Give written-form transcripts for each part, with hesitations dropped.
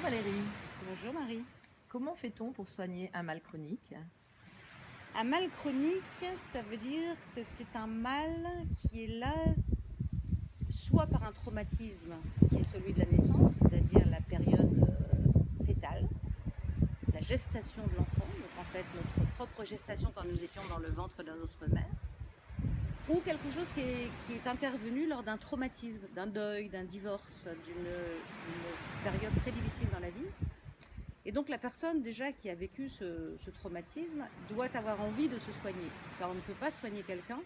Valérie, Bonjour Marie. comment fait-on pour soigner un mal chronique? Un mal chronique, ça veut dire que c'est un mal qui est là soit par un traumatisme qui est celui de la naissance, c'est-à-dire la période fétale, la gestation de l'enfant, donc en fait notre propre gestation quand nous étions dans le ventre de notre mère, ou quelque chose qui est intervenu lors d'un traumatisme, d'un deuil, d'un divorce, d'une période très difficile dans la vie. Et donc la personne déjà qui a vécu ce traumatisme doit avoir envie de se soigner, car on ne peut pas soigner quelqu'un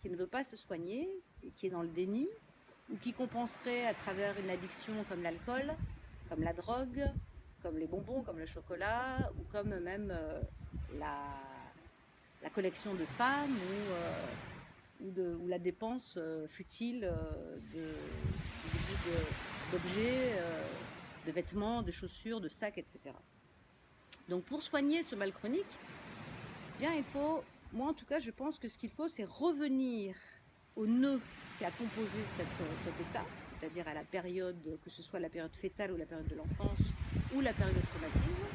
qui ne veut pas se soigner, et qui est dans le déni, ou qui compenserait à travers une addiction comme l'alcool, comme la drogue, comme les bonbons, comme le chocolat, ou comme même la collection de femmes, ou la dépense futile d'objets, de vêtements, de chaussures, de sacs, etc. Donc pour soigner ce mal chronique, bien il faut, moi en tout cas je pense que ce qu'il faut c'est revenir au nœud qui a composé cet état, c'est-à-dire à la période, que ce soit la période fétale ou la période de l'enfance ou la période de traumatisme,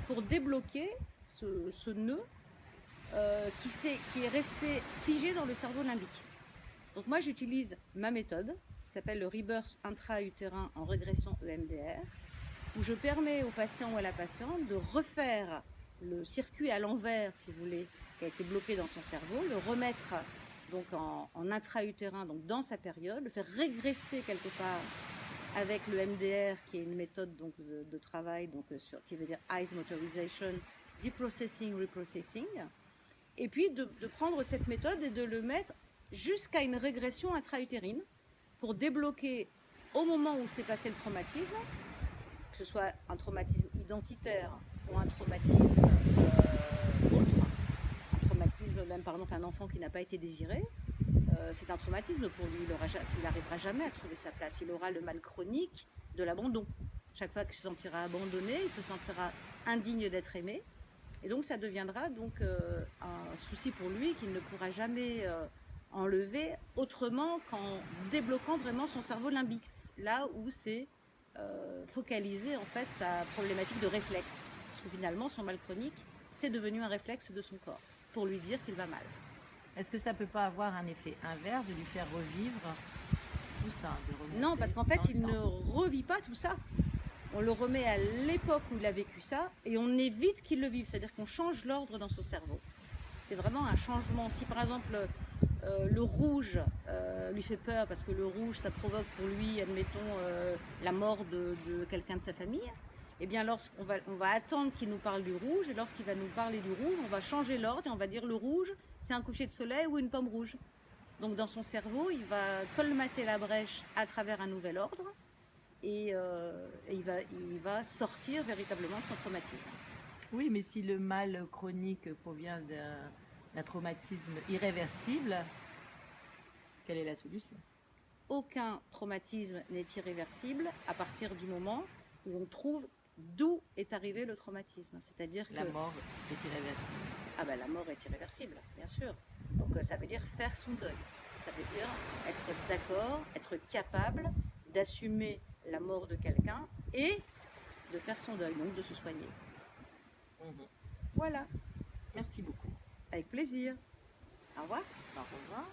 pour débloquer ce nœud qui est resté figé dans le cerveau limbique. Donc moi j'utilise ma méthode qui s'appelle le Rebirth intra-utérin en régression EMDR, où je permets au patient ou à la patiente de refaire le circuit à l'envers, si vous voulez, qui a été bloqué dans son cerveau, le remettre donc en intra-utérin, donc dans sa période, le faire régresser quelque part avec le MDR, qui est une méthode donc de travail donc, qui veut dire Eyes Motorization, Deprocessing, Reprocessing, et puis de prendre cette méthode et de le mettre jusqu'à une régression intra-utérine pour débloquer au moment où s'est passé le traumatisme, que ce soit un traumatisme identitaire ou un traumatisme autre, un traumatisme même par exemple un enfant qui n'a pas été désiré, c'est un traumatisme pour lui, il n'arrivera jamais à trouver sa place, il aura le mal chronique de l'abandon. Chaque fois qu'il se sentira abandonné, il se sentira indigne d'être aimé, et donc ça deviendra donc un souci pour lui qu'il ne pourra jamais enlever autrement qu'en débloquant vraiment son cerveau limbique, là où c'est focaliser en fait sa problématique de réflexe, parce que finalement son mal chronique c'est devenu un réflexe de son corps pour lui dire qu'il va mal. Est-ce que ça ne peut pas avoir un effet inverse de lui faire revivre tout ça, de remonter Non, parce qu'en fait dans le il ne temps? revit pas tout ça, on le remet à l'époque où il a vécu ça et on évite qu'il le vive, c'est-à-dire qu'on change l'ordre dans son cerveau. C'est vraiment un changement. Si par exemple le rouge lui fait peur parce que le rouge ça provoque pour lui, admettons, la mort de quelqu'un de sa famille, eh bien lorsqu'on va attendre qu'il nous parle du rouge, et lorsqu'il va nous parler du rouge, on va changer l'ordre et on va dire le rouge c'est un coucher de soleil ou une pomme rouge. Donc dans son cerveau il va colmater la brèche à travers un nouvel ordre, et il va sortir véritablement de son traumatisme. Oui, mais si le mal chronique provient d'un traumatisme irréversible, quelle est la solution? Aucun traumatisme n'est irréversible à partir du moment où on trouve d'où est arrivé le traumatisme. C'est-à-dire que La mort est irréversible. ah ben, la mort est irréversible, bien sûr. Donc ça veut dire faire son deuil. Ça veut dire être d'accord, être capable d'assumer la mort de quelqu'un et de faire son deuil, donc de se soigner. Voilà, Merci beaucoup. avec plaisir. Au revoir. Au revoir.